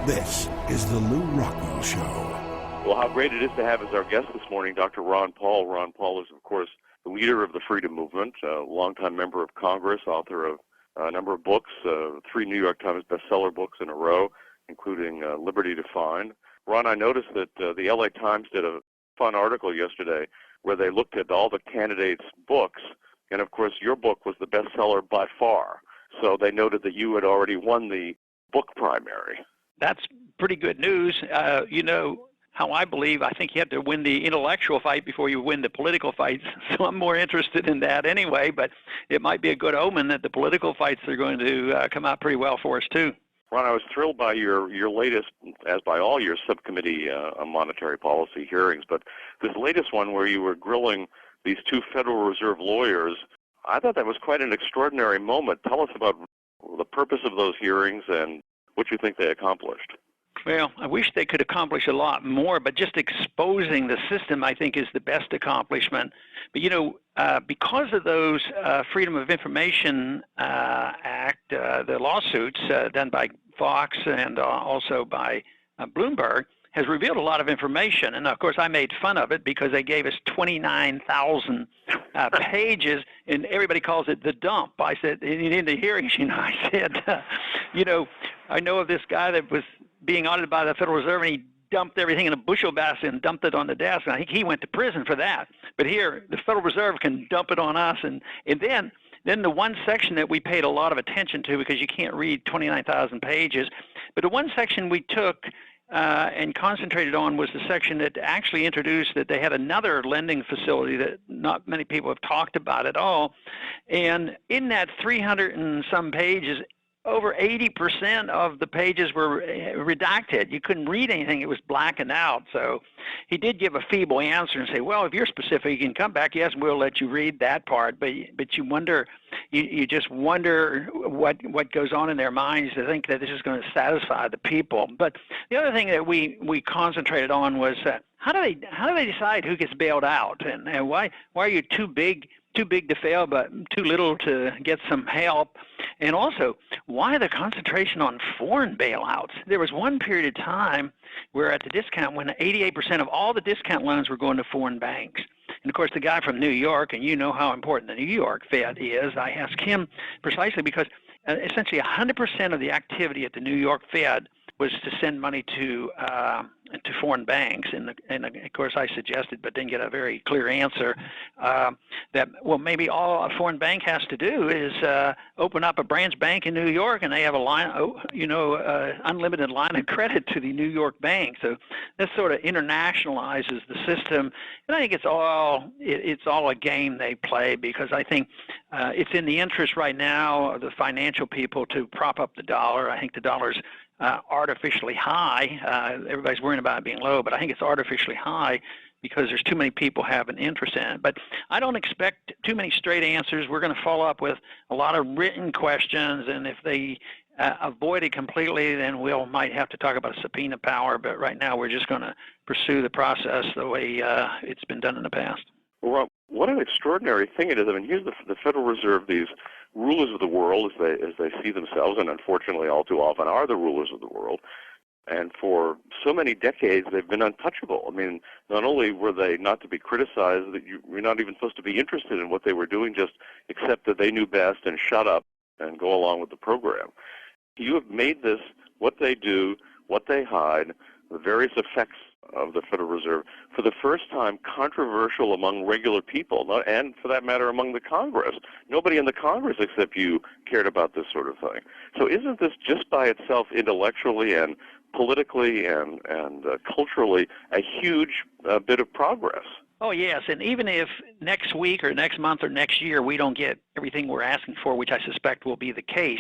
This is the Lou Rockwell Show. Well, how great it is to have as our guest this morning Dr. Ron Paul. Ron Paul is, of course, the leader of the Freedom Movement, a longtime member of Congress, author of a number of books, 3 New York Times bestseller books in a row, including Liberty Defined. Ron, I noticed that the LA Times did a fun article yesterday where they looked at all the candidates' books, and of course your book was the bestseller by far. So they noted that you had already won the book primary. That's pretty good news. You know how I believe, I think you have to win the intellectual fight before you win the political fights. So I'm more interested in that anyway, but it might be a good omen that the political fights are going to come out pretty well for us too. Ron, I was thrilled by your latest, as by all your subcommittee on monetary policy hearings, but this latest one where you were grilling these 2 Federal Reserve lawyers, I thought that was quite an extraordinary moment. Tell us about the purpose of those hearings and what you think they accomplished. Well, I wish they could accomplish a lot more, but just exposing the system, I think, is the best accomplishment. But, you know, because of those Freedom of Information Act, the lawsuits done by Fox and also by Bloomberg, has revealed a lot of information. And, of course, I made fun of it because they gave us 29,000 pages, and everybody calls it the dump. I said, in the hearings, you know, I said, you know, I know of this guy that was being audited by the Federal Reserve, and he dumped everything in a bushel basket and dumped it on the desk. And I think he went to prison for that. But here, the Federal Reserve can dump it on us. And then the one section that we paid a lot of attention to, because you can't read 29,000 pages, but the one section we took and concentrated on was the section that actually introduced that they had another lending facility that not many people have talked about at all. And in that 300 and some pages, over 80% of the pages were redacted. You couldn't read anything. It was blackened out. So he did give a feeble answer and say, well, if you're specific, you can come back. Yes, we'll let you read that part. But you wonder, you just wonder what goes on in their minds to think that this is going to satisfy the people. But the other thing that we concentrated on was how do they decide who gets bailed out, and why are you too big to fail but too little to get some help? And also, why the concentration on foreign bailouts? There was one period of time where at the discount when 88% of all the discount loans were going to foreign banks. And, of course, the guy from New York, and you know how important the New York Fed is, I asked him precisely because essentially 100% of the activity at the New York Fed was to send money to foreign banks, and of course I suggested, but didn't get a very clear answer, that well maybe all a foreign bank has to do is open up a branch bank in New York, and they have a line, unlimited line of credit to the New York bank. So this sort of internationalizes the system, and I think it's all a game they play, because I think it's in the interest right now of the financial people to prop up the dollar. I think the dollar's artificially high. Everybody's worrying about it being low, but I think it's artificially high because there's too many people have an interest in it. But I don't expect too many straight answers. We're going to follow up with a lot of written questions, and if they avoid it completely, then we might have to talk about subpoena power. But right now we're just going to pursue the process the way it's been done in the past. Well, what an extraordinary thing it is. I mean, here's the Federal Reserve, these rulers of the world as they see themselves, and unfortunately all too often are the rulers of the world. And for so many decades, they've been untouchable. I mean, not only were they not to be criticized, that you're not even supposed to be interested in what they were doing, just accept that they knew best and shut up and go along with the program. You have made this, what they do, what they hide, the various effects of the Federal Reserve, for the first time controversial among regular people, and for that matter among the Congress. Nobody in the Congress except you cared about this sort of thing. So isn't this just by itself intellectually and politically and culturally a huge bit of progress? Oh, yes, and even if next week or next month or next year we don't get everything we're asking for, which I suspect will be the case,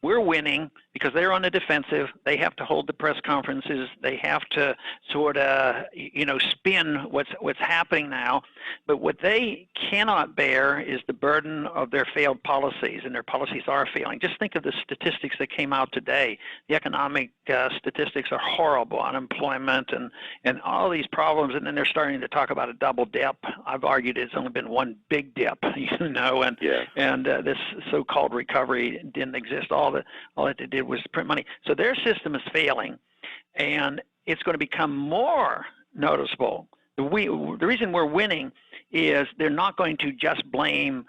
we're winning because they're on the defensive. They have to hold the press conferences. They have to sort of, spin what's happening now. But what they cannot bear is the burden of their failed policies, and their policies are failing. Just think of the statistics that came out today. The economic statistics are horrible, unemployment and all these problems, and then they're starting to talk about a double dip. I've argued it's only been one big dip, and this so-called recovery didn't exist all that they did was print money. So their system is failing, and it's going to become more noticeable. The reason we're winning is they're not going to just blame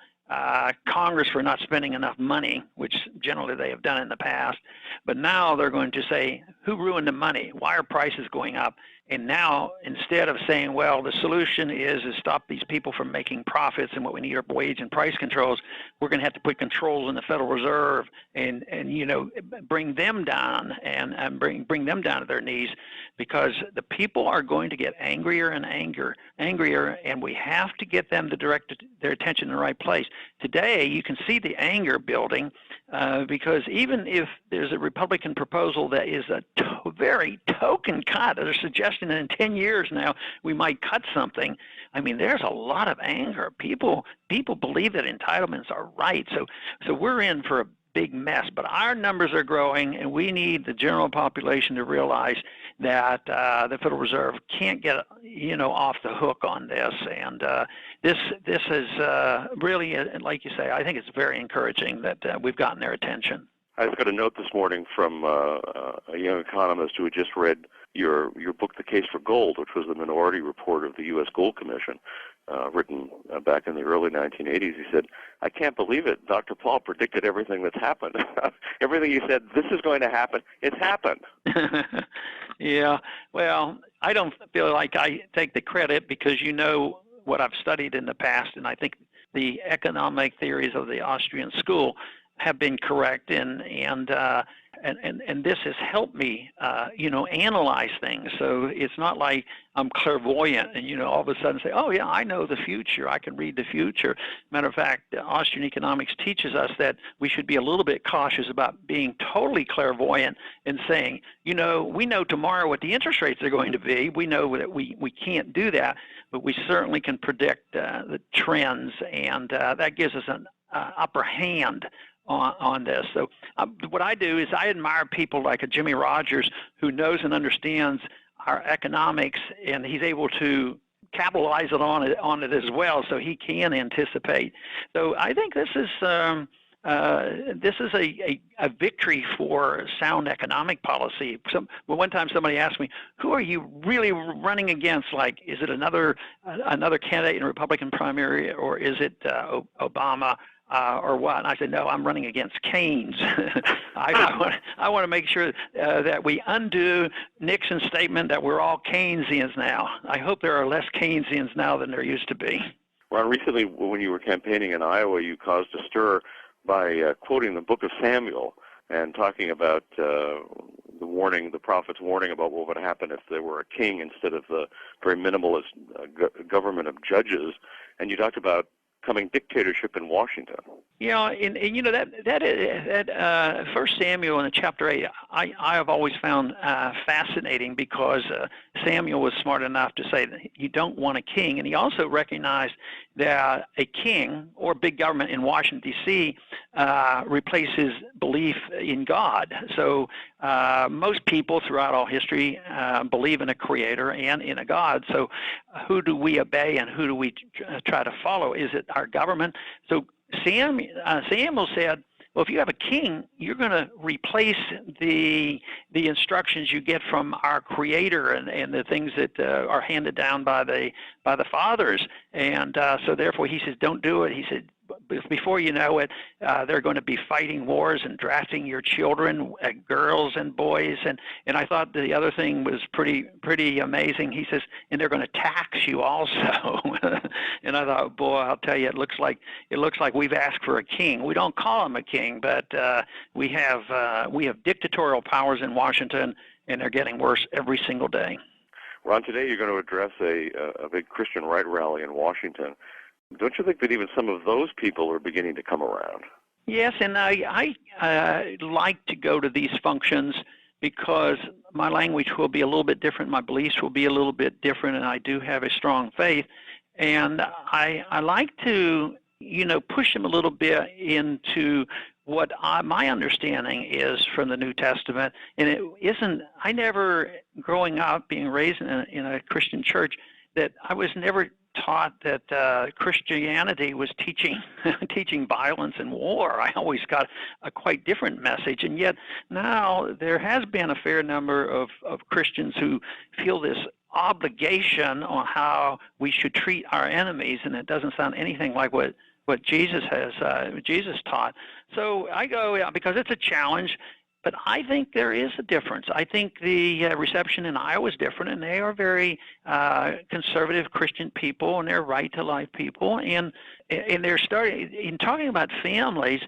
Congress for not spending enough money, which generally they have done in the past, but now they're going to say, who ruined the money? Why are prices going up? And now, instead of saying, well, the solution is stop these people from making profits, and what we need are wage and price controls, we're going to have to put controls in the Federal Reserve and bring them down and bring them down to their knees, because the people are going to get angrier and angrier, and we have to get them to direct their attention in the right place. Today, you can see the anger building because even if there's a Republican proposal that is a very token cut, they're suggesting that in 10 years now we might cut something. I mean, there's a lot of anger. People believe that entitlements are right. So we're in for a big mess. But our numbers are growing, and we need the general population to realize that the Federal Reserve can't get off the hook on this. And this is really, like you say, I think it's very encouraging that we've gotten their attention. I just got a note this morning from a young economist who had just read your book, The Case for Gold, which was the minority report of the U.S. Gold Commission, written back in the early 1980s. He said, I can't believe it. Dr. Paul predicted everything that's happened. Everything he said, this is going to happen, it's happened. Yeah, well, I don't feel like I take the credit because what I've studied in the past, and I think the economic theories of the Austrian school have been correct, and this has helped me, analyze things. So it's not like I'm clairvoyant and, all of a sudden say, oh, yeah, I know the future. I can read the future. Matter of fact, Austrian economics teaches us that we should be a little bit cautious about being totally clairvoyant and saying, we know tomorrow what the interest rates are going to be. We know that we can't do that, but we certainly can predict the trends, and that gives us an upper hand on this. So what I do is I admire people like a Jimmy Rogers who knows and understands our economics, and he's able to capitalize on it as well, so he can anticipate. So I think this is a victory for sound economic policy. One time somebody asked me, who are you really running against? Like, is it another candidate in a Republican primary, or is it Obama? Or what? And I said, no, I'm running against Keynes. I want to make sure that we undo Nixon's statement that we're all Keynesians now. I hope there are less Keynesians now than there used to be. Ron, recently when you were campaigning in Iowa, you caused a stir by quoting the book of Samuel and talking about the prophet's warning about what would happen if there were a king instead of the very minimalist government of judges. And you talked about coming dictatorship in Washington. Yeah, and that First Samuel in chapter 8, I have always found fascinating because Samuel was smart enough to say that you don't want a king, and he also recognized that a king or big government in Washington, D.C. Replaces belief in God. So most people throughout all history believe in a creator and in a God. So who do we obey and who do we try to follow? Is it our government? So Samuel said, well, if you have a king, you're going to replace the instructions you get from our Creator and the things that are handed down by the fathers. And so therefore, he says, don't do it. He said, before you know it, they're going to be fighting wars and drafting your children, girls and boys. And I thought the other thing was pretty amazing. He says, and they're going to tax you also. And I thought, boy, I'll tell you, it looks like we've asked for a king. We don't call him a king, but we have dictatorial powers in Washington, and they're getting worse every single day. Ron, today you're going to address a big Christian right rally in Washington. Don't you think that even some of those people are beginning to come around? Yes, and I like to go to these functions because my language will be a little bit different, my beliefs will be a little bit different, and I do have a strong faith. And I like to, push them a little bit into what my understanding is from the New Testament. And it isn't, I never, growing up, being raised in a Christian church, that I was never taught that Christianity was teaching teaching violence and war. I always got a quite different message, and yet now there has been a fair number of Christians who feel this obligation on how we should treat our enemies, and it doesn't sound anything like what Jesus has Jesus taught. So I go because it's a challenge. But I think there is a difference. I think the reception in Iowa is different, and they are very conservative Christian people, and they're right-to-life people. And they're starting in talking about families.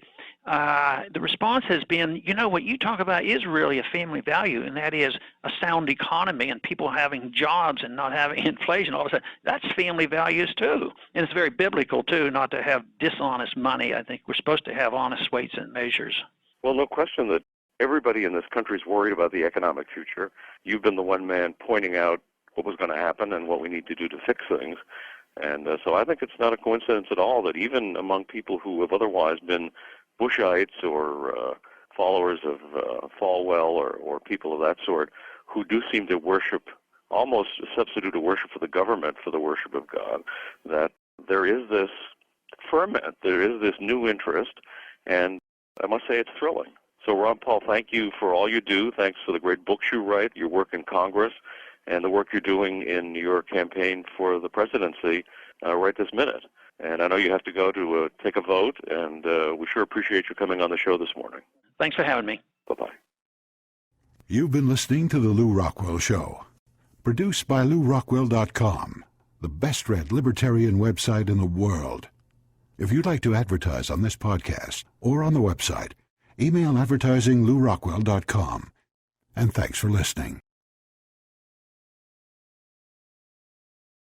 The response has been, what you talk about is really a family value, and that is a sound economy and people having jobs and not having inflation. All of a sudden, that's family values too, and it's very biblical too, not to have dishonest money. I think we're supposed to have honest weights and measures. Well, no question that everybody in this country is worried about the economic future. You've been the one man pointing out what was going to happen and what we need to do to fix things. And so I think it's not a coincidence at all that even among people who have otherwise been Bushites or followers of Falwell or people of that sort, who do seem to worship, almost substitute a worship for the government for the worship of God, that there is this ferment, there is this new interest, and I must say it's thrilling. So, Ron Paul, thank you for all you do. Thanks for the great books you write, your work in Congress, and the work you're doing in your campaign for the presidency right this minute. And I know you have to go to take a vote, and we sure appreciate you coming on the show this morning. Thanks for having me. Bye-bye. You've been listening to The Lou Rockwell Show, produced by LouRockwell.com, the best-read libertarian website in the world. If you'd like to advertise on this podcast or on the website, email advertising LouRockwell.com. And thanks for listening.